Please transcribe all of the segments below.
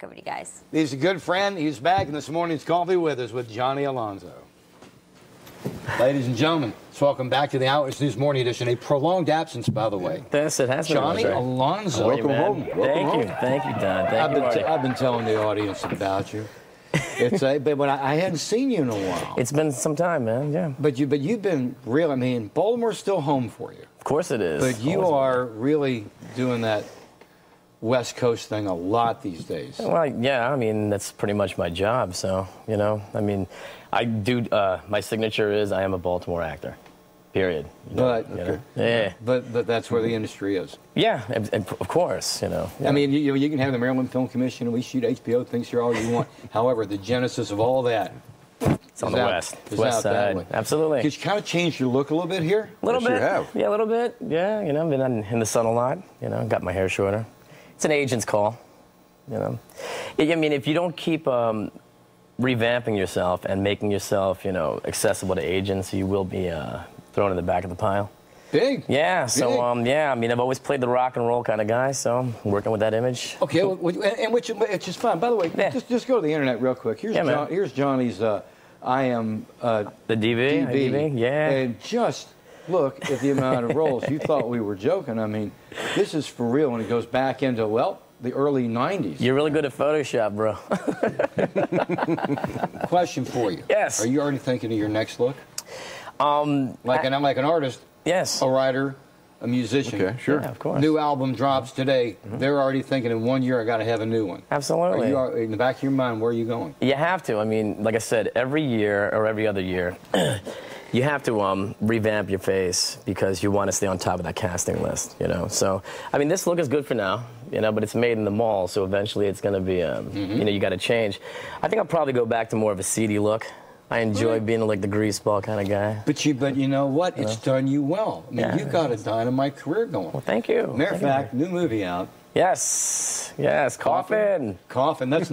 Over to you guys. He's a good friend. He's back in this morning's coffee with us with Johnny Alonso. Ladies and gentlemen, welcome back to the Outwards News Morning Edition. A prolonged absence, by the way. Yes, it has been. Johnny Alonso. Welcome home. Thank you, Don. I've been telling the audience about you. But I hadn't seen you in a while. It's been some time, man. Yeah. But you've been real. I mean, Baltimore's still home for you. Of course it is. But you are really doing that West Coast thing a lot these days. Well, yeah, I mean, that's pretty much my job. So, you know, I mean, I do, my signature is I am a Baltimore actor, period. But that's where the industry is. Yeah, of course, you know. Yeah. I mean, you can have the Maryland Film Commission, and we shoot HBO things here all you want. However, the genesis of all that it's on the west side. Absolutely. Because you kind of changed your look a little bit here? A little bit. Yeah, a little bit. Yeah, you know, been in the sun a lot, you know, got my hair shorter. It's an agent's call, you know. I mean, if you don't keep revamping yourself and making yourself, you know, accessible to agents, you will be thrown in the back of the pile. Big. Yeah. So, yeah. I mean, I've always played the rock and roll kind of guy, so I'm working with that image. Okay, and which it's just fun. By the way, just go to the internet real quick. Here's Johnny's. I am the DV. Yeah. And just look at the amount of roles. You thought we were joking. I mean, this is for real, and it goes back into, well, the early 90s. You're really good at Photoshop, bro. Question for you. Yes. Are you already thinking of your next look? I'm like an artist. Yes. A writer, a musician. Okay, sure. Yeah, of course. New album drops today. They're already thinking in 1 year I got to have a new one. Absolutely. In the back of your mind, where are you going? You have to. I mean, like I said, every year or every other year, you have to revamp your face because you want to stay on top of that casting list, you know. So, I mean, this look is good for now, you know, but it's made in the mall, so eventually it's going to be, you know, you got to change. I think I'll probably go back to more of a seedy look. I enjoy being like the greaseball kind of guy. But you know what? It's done you well. I mean, you've got a dynamite career going. Well, thank you. Matter of fact, new movie out. Yes, Coffin. That's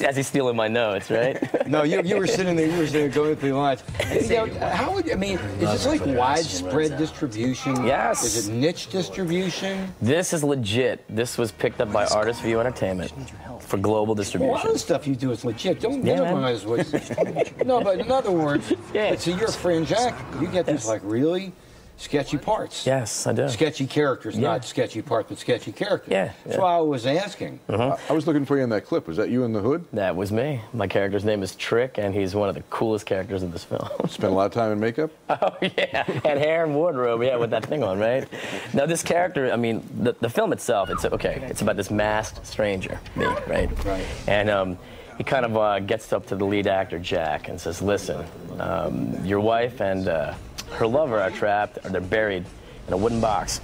as he's stealing my notes, right? No, you were sitting there. You were sitting there going through the lines. How would I mean? Is this like widespread distribution? Yes. Is it niche distribution? This is legit. This was picked up by Artist View Entertainment for global distribution. Well, a lot of stuff you do is legit. Don't minimize what. No, but in other words, so you're a fringe actor. You get these like really sketchy parts. Yes, I do. Sketchy characters, not sketchy parts, but sketchy characters. Yeah. That's why I was asking. I was looking for you in that clip. Was that you in the hood? That was me. My character's name is Trick, and he's one of the coolest characters in this film. Spent a lot of time in makeup? Oh, yeah. And hair and wardrobe, with that thing on, right? Now, this character, I mean, the film itself, it's about this masked stranger, me, right? Right. And he kind of gets up to the lead actor, Jack, and says, listen, your wife and her lover are trapped, or they're buried in a wooden box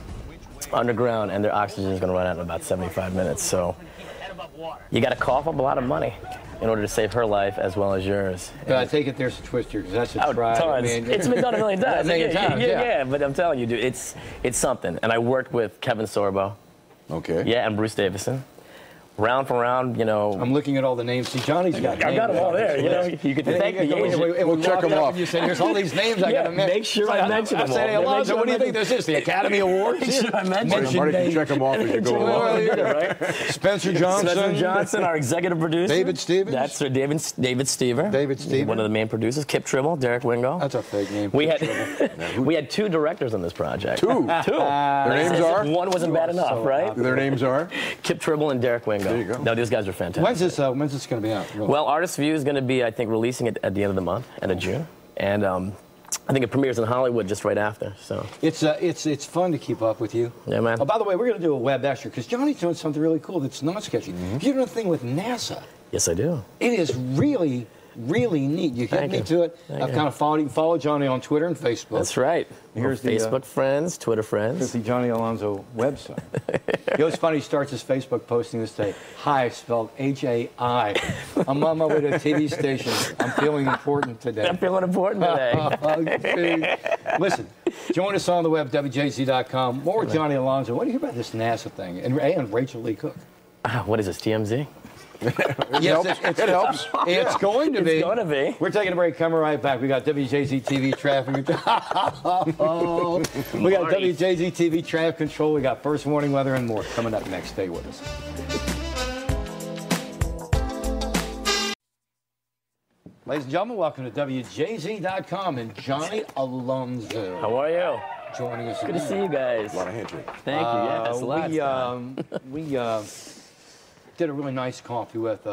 underground, and their oxygen is going to run out in about 75 minutes. So you got to cough up a lot of money in order to save her life as well as yours. But I take it there's a twist here, because that's a try. Tons. It's been done a million times. Yeah, but I'm telling you, dude, it's something. And I worked with Kevin Sorbo. Okay. Yeah, and Bruce Davison. Round for round, you know. I'm looking at all the names. See, Johnny's got names. I got them all there. You know, you could thank the agent. We'll check them off. You said, there's all these names I got to mention. Make sure I mention them all. I say, Alonso, what do you think this is? The Academy Awards? Make sure I mention Marty can check them off as you go along. Spencer Johnson, our executive producer. David Stevens. That's David Stever. David Stever. One of the main producers. Kip Tribble, Derek Wingo. That's a fake name. We had two directors on this project. Two. Their names are? One wasn't bad enough, right? Their names are? Kip Tribble and Derek Wingo. There you go. No, these guys are fantastic. When's this going to be out? Really? Well, Artist View is going to be, I think, releasing it at the end of the month, end of June, and I think it premieres in Hollywood just right after. So it's fun to keep up with you. Yeah, man. Oh, by the way, we're going to do a web extra because Johnny's doing something really cool that's not sketchy. You're doing a thing with NASA. Yes, I do. It is really neat. You hit me to it. I've kind of followed you. Follow Johnny on Twitter and Facebook. That's right. Here's the Facebook friends, Twitter friends. Here's the Johnny Alonso website. You know, it's funny. He starts his Facebook posting this day. Hi, spelled H-A-I. I'm on my way to a TV station. I'm feeling important today. I'm feeling important today. Listen, join us on the web, WJZ.com. More with Johnny Alonso. What do you hear about this NASA thing? And Rachel Lee Cook. What is this, TMZ? Yes, it helps. It's going to be. It's going to be. We're taking a break. Coming right back. We got WJZ TV traffic. We got WJZ TV traffic control. We got first warning weather and more coming up next. Stay with us. Ladies and gentlemen, welcome to WJZ.com and Johnny Alonso. How are you? Joining us. Good to see you guys. A lot of handshake. Thank you. Yes, We did a really nice coffee with,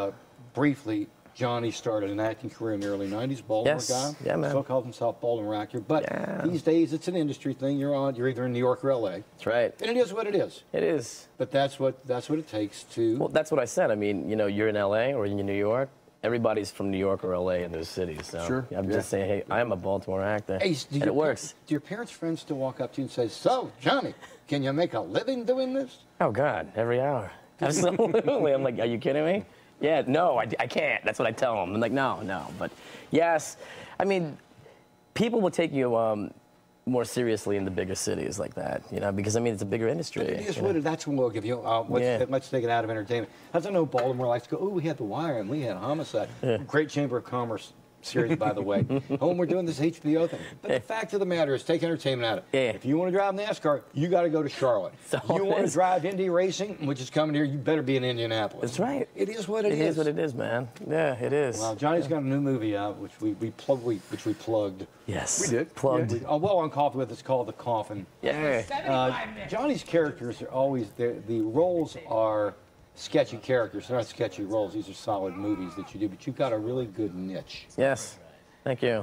briefly, Johnny started an acting career in the early 90s, Baltimore guy. Yeah, man. Still calls himself Baltimore actor. But these days, it's an industry thing. You're either in New York or L.A. That's right. And it is what it is. It is. But that's what it takes to... Well, that's what I said. I mean, you know, you're in L.A. or in New York. Everybody's from New York or L.A. in those cities. So Sure. I'm just saying, hey, I am a Baltimore actor. Hey, and it works. Do your parents' friends still walk up to you and say, "So, Johnny, can you make a living doing this?" Oh, God, every hour. Absolutely. I'm like, are you kidding me? Yeah, no, I can't. That's what I tell them. I'm like, no. But yes, I mean, people will take you more seriously in the bigger cities like that, you know, because, I mean, it's a bigger industry. That's what we'll give you. Let's take it out of entertainment. As I know, Baltimore likes to go, "Oh, we had The Wire and we had Homicide." Yeah. Great Chamber of Commerce series, by the way. We're doing this HBO thing. But the fact of the matter is, take entertainment out of it. Yeah. If you want to drive NASCAR, you got to go to Charlotte. So you want to drive Indy Racing, which is coming here, you better be in Indianapolis. That's right. It is what it is. It is what it is, man. Yeah, it is. Well, Johnny's got a new movie out, which we plugged. Yes. We did. Plugged. Yeah. Well, on Coffee With, it's called The Coffin. Yeah. Johnny's characters are always, the roles are sketchy characters. They're not sketchy roles. These are solid movies that you do, but you've got a really good niche. Yes. Thank you.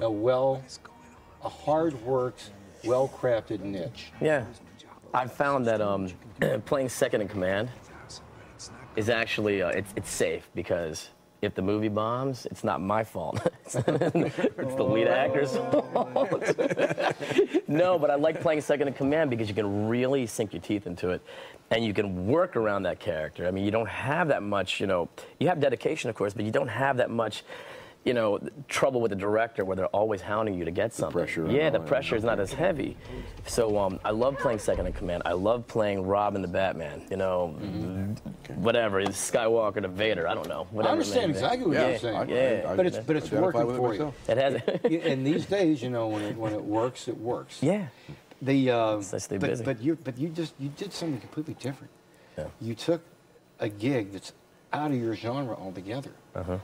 A hard-worked, well-crafted niche. Yeah. I've found that playing second in command is actually, it's safe because if the movie bombs, it's not my fault. It's the lead actor's fault. No, but I like playing second in command because you can really sink your teeth into it and you can work around that character. I mean, you don't have that much, you know, you have dedication, of course, but you don't have that much, you know, trouble with the director where they're always hounding you to get something. The pressure. Yeah, the pressure is not as heavy. So I love playing second in command. I love playing Robin the Batman, you know, whatever, Skywalker to Vader, I don't know. Whatever, I understand exactly what you're saying. Yeah. But it's working for you. It has. And these days, you know, when it works, it works. Yeah. Stay busy. But you did something completely different. Yeah. You took a gig that's out of your genre altogether. Uh-huh.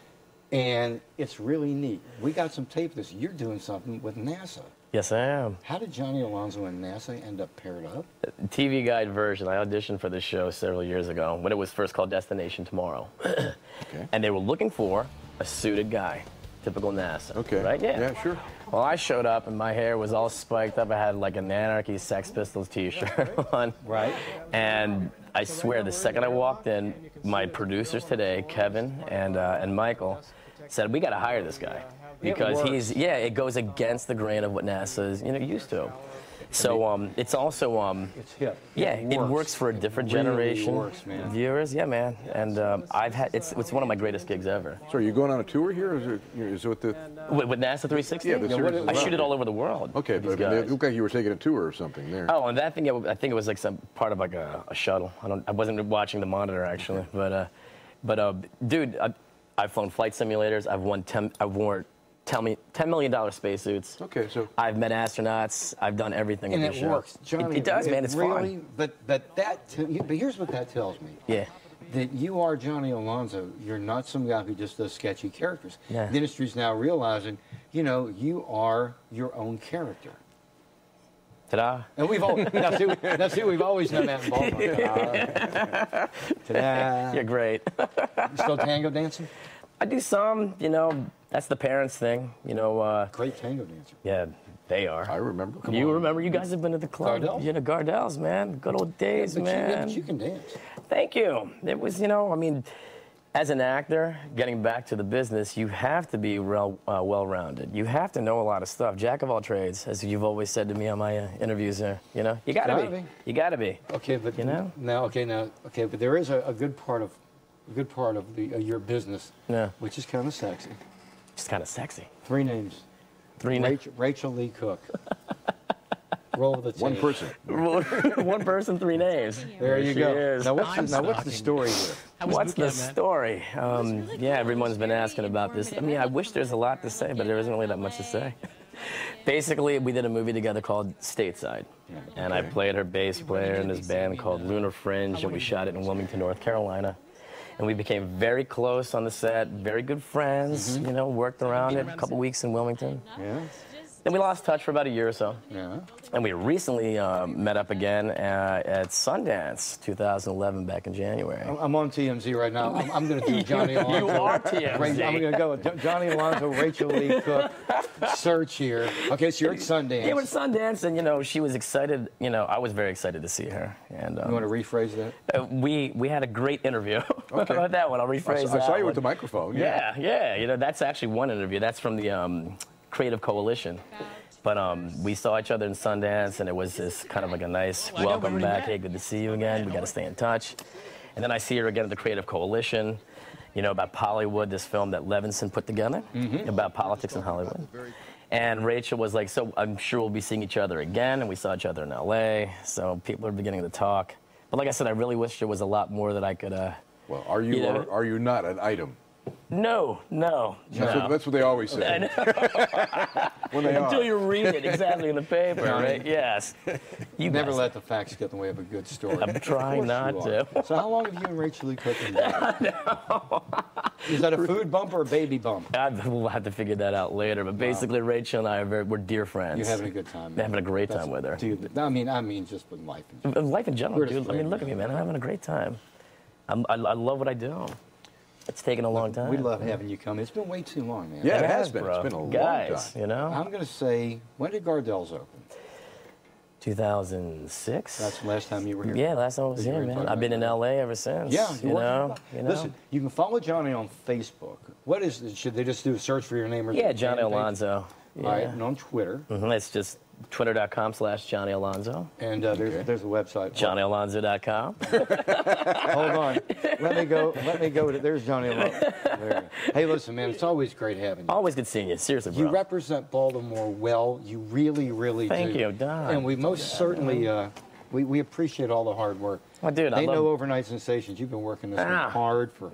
And it's really neat. We got some tape of this. You're doing something with NASA. Yes, I am. How did Johnny Alonso and NASA end up paired up? TV Guide version. I auditioned for this show several years ago when it was first called Destination Tomorrow. Okay. And they were looking for a suited guy. Typical NASA. Okay. Right? Yeah. Yeah, sure. Well, I showed up and my hair was all spiked up. I had like an Anarchy Sex Pistols t-shirt on. Right. And I swear, the second I walked in, my producers today, Kevin and Michael, said, we got to hire this guy. Because it goes against the grain of what NASA is, you know, used to. So it's also It's hip. yeah, it works for a different generation works, man. viewers. Yeah, man. And it's one of my greatest gigs ever. So are you going on a tour here? Or is it with the... With NASA 360? Yeah, the series I is shoot it around. all over the world. Okay, with these but it guys. looked like you were taking a tour or something there. Oh, and that thing, I think it was like some part of like a shuttle. I wasn't watching the monitor actually, but dude, I've flown flight simulators. I've worn $10 million spacesuits. Okay, so... I've met astronauts. I've done everything. And with it this show. works. Johnny, it does, man. It's really, fun. But here's what that tells me. Yeah. That you are Johnny Alonso. You're not some guy who just does sketchy characters. Yeah. The industry's now realizing, you know, you are your own character. Ta-da. And we've all we've always known that in Baltimore. Ta-da. You're great. You still tango dancing? I do some, you know, that's the parents' thing, you know. Great tango dancer. Yeah, they are. I remember. Come You on. remember, you guys have been to the club. Gardell's? You know, Gardell's, man. Good old days, man. But you can dance. Thank you. It was, you know, I mean, as an actor, getting back to the business, you have to be well-rounded. You have to know a lot of stuff. Jack of all trades, as you've always said to me on my interviews there. You know, you gotta be. You gotta be. Okay, but you know. But there is a good part of your business, Yeah. which is kind of sexy. It's kind of sexy. 3 names. Three names. Rachel Lee Cook. Roll the tape. One person. One person, 3 names. There you she go. is. Now what's the story here? What's the story? Yeah, everyone's been asking about this. I mean, I wish there's a lot to say, but there isn't really that much to say. Basically, we did a movie together called Stateside, and I played her bass player in this band called Lunar Fringe, and we shot it in Wilmington, North Carolina. and we became very close on the set, very good friends, you know, worked around it, a couple weeks in Wilmington. Yeah. Then we lost touch for about a year or so. Yeah. And we recently met up again at Sundance, 2011, back in January. I'm on TMZ right now. I'm going to do Johnny Alonso. You are TMZ. I'm going to go with Johnny Alonso, Rachel Lee Cook search here. Okay, so you're at Sundance. Yeah, we're at Sundance, and, you know, she was excited. You know, I was very excited to see her. And You want to rephrase that? we had a great interview. Okay. About that one, I'll rephrase that. I saw you one. with the microphone. Yeah. You know, that's actually one interview. That's from the Creative Coalition. But we saw each other in Sundance, and it was just kind of like a nice welcome back. Hey, good to see you again. We got to stay in touch. And then I see her again at the Creative Coalition, you know, about Hollywood, this film that Levinson put together about politics in Hollywood. And Rachel was like, so I'm sure we'll be seeing each other again. And we saw each other in L.A., so people are beginning to talk. But like I said, I really wish there was a lot more that I could... Well, are you or are you not an item? No. That's what they always say. I know. When they Until are. you read it exactly in the paper, right? Yes. You Never guys- let the facts get in the way of a good story. I'm trying not to. So how long have you and Rachel Lee Cook been together? Is that a food bump or a baby bump? We'll have to figure that out later. But basically, Rachel and I we're dear friends. You're having a good time. I'm having a great time with her. Dude, I mean, just with life. Life in general, We're just dude. I mean, look at me, man. I'm having a great time. I love what I do. It's taken a long time. We love having you come. It's been way too long, man. Yeah, it It has has, been. bro. It's been a long Guys, time. you know? I'm going to say, when did Gardell's open? 2006. That's the last time you were here. Yeah, last time I was You here, were man. talking I've been in about LA ever since. Yeah, you know. Listen, you can follow Johnny on Facebook. What is? Should they just do a search for your name or? Yeah, the Johnny fan page? Alonso. Yeah. All right, and on Twitter. It's just twitter.com/Johnny Alonso. And there's a website. JohnnyAlonso.com. Hold on. Let me go. There's Johnny Alonso. There you go. Hey, listen, man. It's always great having you. Always good seeing you. Seriously, bro. You represent Baltimore well. You really, really Thank do. you, Don. And we most certainly we appreciate all the hard work. Oh, dude, They I love know Overnight Sensations. You've been working this one hard for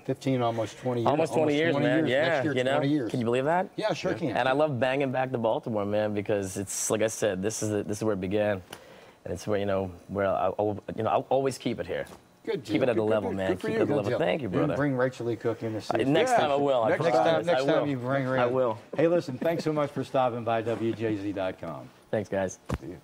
15, almost 20 years. almost 20 years, man. Yeah, Next year, you know. 20 years. Can you believe that? Yeah, sure can. And I love banging back to Baltimore, man, because it's like I said, this is where it began, and it's where I'll always keep it here. Good Keep it at the level, man. Good for Keep you. it at the Good level. deal. Thank you, brother. Bring Rachel Lee Cook in to see us. Next time I will. I Next promise. Next I will. time you bring her in. I will. Hey, listen, thanks so much for stopping by WJZ.com. Thanks, guys. See you.